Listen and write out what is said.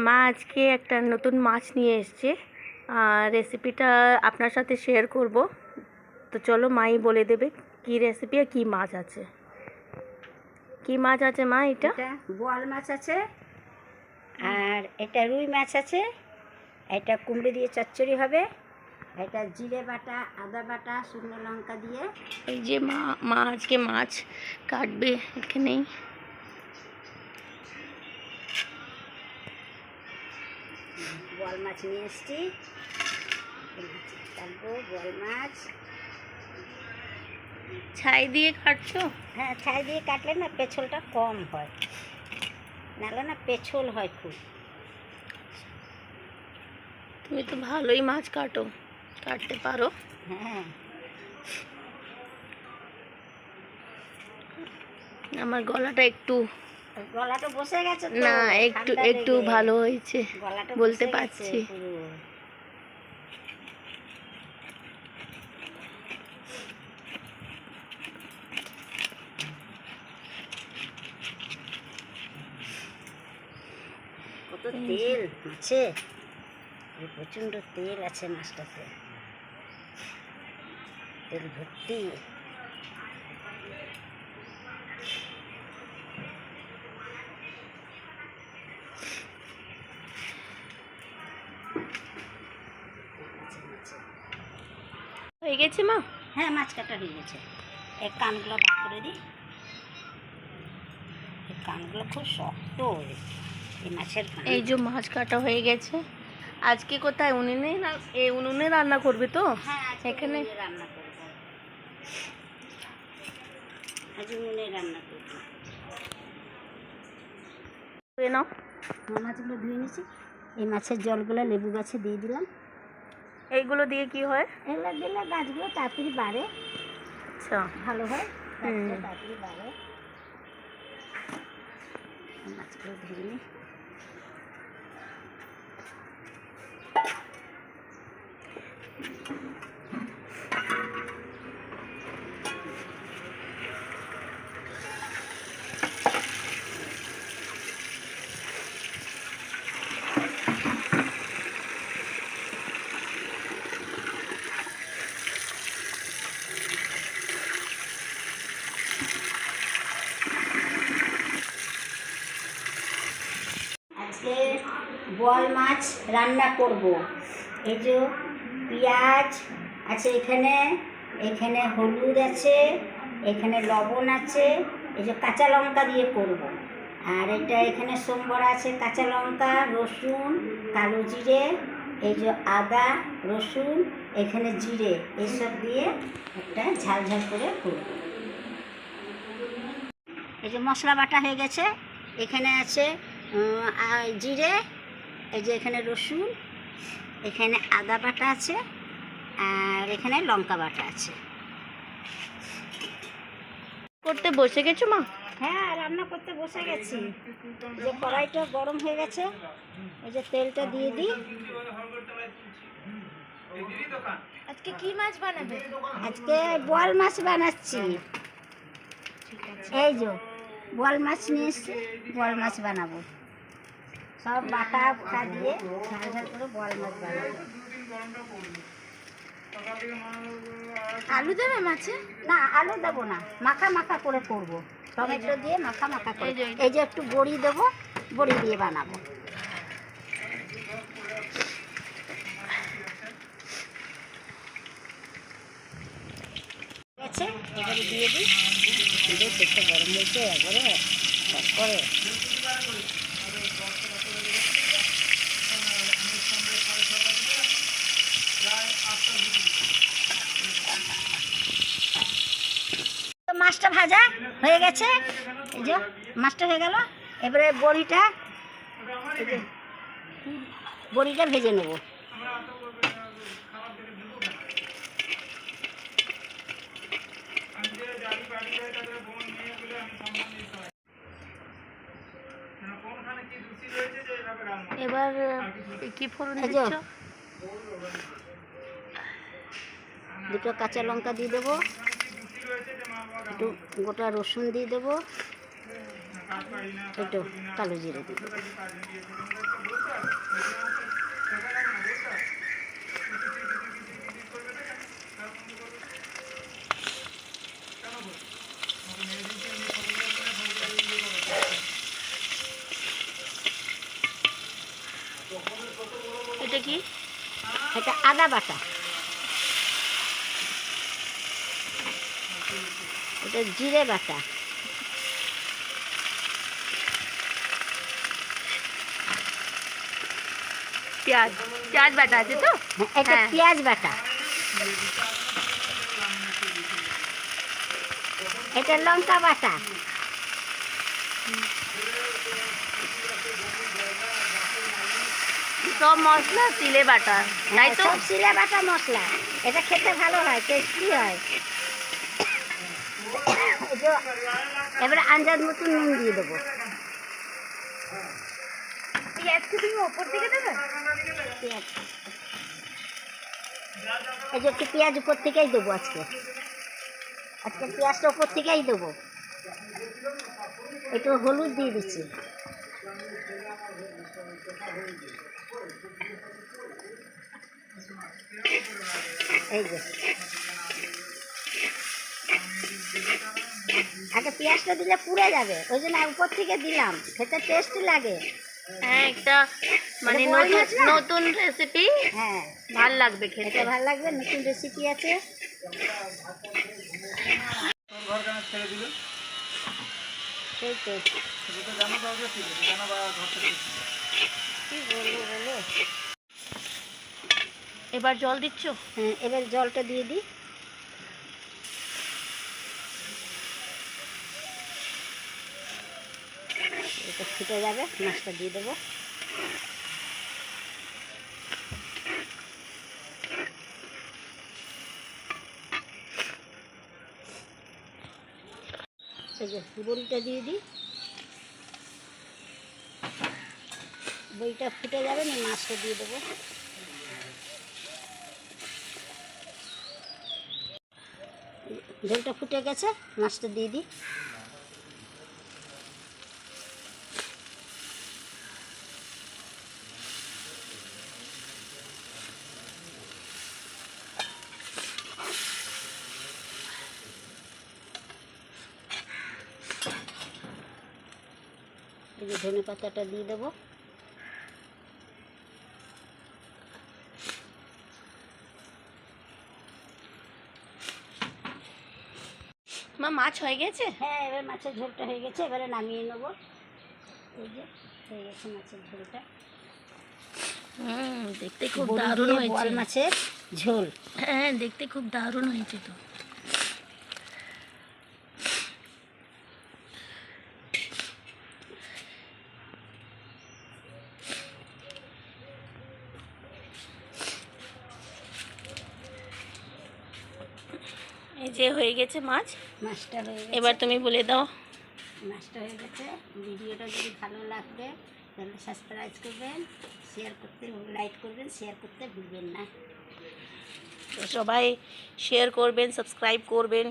মা আজকে একটা নতুন মাছ নিয়ে এসছে, রেসিপিটা আপনার সাথে শেয়ার করব। তো চলো মাই বলে দেবে কি রেসিপি আর কি মাছ আছে। কি মাছ আছে মা? এটা বোয়াল মাছ আছে, আর এটা রুই মাছ আছে, এটা কুমড়ো দিয়ে চচ্চড়ি হবে, এটা জিরে বাটা, আদা বাটা, শুকনো লঙ্কা দিয়ে। এই যে মা আজকে মাছ কাটবে এখানেই। বোয়াল মাছ নিয়ে এসছি, কাটবো বোয়াল মাছ। ছাই দিয়ে কাটছো? হ্যাঁ, ছাই দিয়ে কাটলে না পেছলটা কম হয়, নাহলে না পেছল হয় খুব। তুমি তো ভালোই মাছ কাটতে পারো। হ্যাঁ, আমার গলাটা বসে গেছে তো, না, একটু ভালো হয়েছে বলতে পারছি। কত তেল মাছে, প্রচন্ড তেল আছে মাছটাতে, তেল ভর্তি। হয়ে গেছে মা? হ্যাঁ, মাছ কাটা হয়ে গেছে। এই কানগুলো বার করে দিই, এই কানগুলো খুব শক্ত এই মাছের কান। এই যে মাছ কাটা হয়ে গেছে। আজকে কোথায় উনুনে রান্না করবে তো? হ্যাঁ, এখানে রান্না করবো, আজ উনুনে রান্না করবো। নাও, মাছগুলো ধুয়ে নিয়েছি, এই মাছের জলগুলো লেবু গাছে দিয়ে দিলাম। এইগুলো দিয়ে কি হয়? এগুলো দিলে গাছগুলো তাড়াতাড়ি বাড়ে। আচ্ছা, ভালো হয়, তাড়াতাড়ি বাড়ে। মাছগুলো ধুয়ে নিই। আজকে বোয়াল মাছ রান্না করব। এই যে পেঁয়াজ আছে, এখানে হলুদ আছে, এখানে লবণ আছে, এই যে কাঁচা লঙ্কা দিয়ে করব। আর এটা এখানে সোমবড়া আছে, কাঁচা লঙ্কা, রসুন, কালো জিরে, এই যে আদা, রসুন, এখানে জিরে, এইসব দিয়ে একটা ঝাল ঝাল করে করব। এই যে মশলা বাটা হয়ে গেছে, এখানে আছে জিরে, এই যে এখানে রসুন, এখানে আদা বাটা আছে, আর এখানে লঙ্কা বাটা আছে। করতে বসে গেছো মা? হ্যাঁ, রান্না করতে বসে গেছি। যে কড়াইটা গরম হয়ে গেছে, এই যে তেলটা দিয়ে দিই। আজকে কি মাছ বানাবে? আজকে বোয়াল মাছ বানাচ্ছি। এই যে বোয়াল মাছ নিয়ে এসছি, বোয়াল মাছ বানাবো। সব বাটা দিয়ে ঝাল ঝাল করে বোয়াল মাছ বানাবো। আলু দেবে মাছে? না, আলু দেবো না, মাখা মাখা করে করব। টমেটো দিয়ে মাখা মাখা করে। এই যে একটু বড়ি দেবো, বড়ি দিয়ে বানাবো। আছে, এবারে দিয়ে দিই। তেলটা গরম হয়েছে, একবারে করে মাছটা ভাজা হয়ে গেছে। এই যে মাছটা হয়ে গেল, এবারে বড়িটা ভেজে নেব। এবার কি ফোড়ন দিচ্ছ? দুটো কাঁচা লঙ্কা দিয়ে দেবো, একটু গোটা রসুন দিয়ে দেবো, একটু কালো জিরে দিয়ে দেবো। এটা কি? এটা আদা বাটা, এটা জিরে বাটা, পেঁয়াজ পেঁয়াজ বাটা আছে তো? এটা হ্যাঁ। পেঁয়াজ বাটা, এটা লঙ্কা বাটা, সব মশলা সিলে বাটা, তাই তো? সব সিলে বাটা মশলা। এটা খেতে ভালো হয়, টেস্টি হয়। এই যে এবারে আন্দাজ মতন নুন দিয়ে দেবো। পেঁয়াজ কি তুমি ওপর দিকে দেবে? পেঁয়াজ, এই যে একটু পেঁয়াজ উপর থেকেই দেবো আজকে। আজকে পেঁয়াজটা উপর থেকেই দেবো। একটু হলুদ দিয়ে দিচ্ছি। এই যে আগে পেঁয়াজটা দিলে পুড়ে যাবে, ওই জন্য উপর থেকে দিলাম, খেতে টেস্টি লাগে। হ্যাঁ, একটা মানে এটা বল মাছ না? নতুন রেসিপি, হ্যাঁ, ভাল লাগবে খেতে। এটা ভালো লাগবে, নতুন রেসিপি আছে। সেই তো কি বলবো বলো। এবার জল দিচ্ছ? হ্যাঁ, এবার জলটা দিয়ে দিই। এটা ফুটে যাবে, মাছটা দিয়ে দেবো। এই যে বড়িটা দিয়ে দিই। বড়িটা ফুটে যাবে, না মাছটা দিয়ে দেবো। ঝোলটা ফুটে গেছে, মাছটা দিয়ে দিই। এই যে ধনে পাতাটা দিয়ে দেবো। মা, মাছ হয়ে গেছে? হ্যাঁ, এবার মাছের ঝোলটা হয়ে গেছে, এবারে নামিয়ে নেবো। এই যে হয়ে গেছে মাছের ঝোলটা। দেখতে খুব বড়ি দারুণ দিয়ে হয়েছে। বোয়াল মাছের ঝোল। হ্যাঁ, দেখতে খুব দারুণ হয়েছে তো। এই যে হয়ে গেছে মাছ। মাছটা হয়ে গেছে। এবার তুমি বলে দাও। মাছটা হয়ে গেছে। ভিডিওটা যদি ভালো লাগবে তাহলে সাবস্ক্রাইব করবেন, শেয়ার করতে, লাইক করবেন, শেয়ার করতে ভুলবেন না। তো সবাই শেয়ার করবেন, সাবস্ক্রাইব করবেন।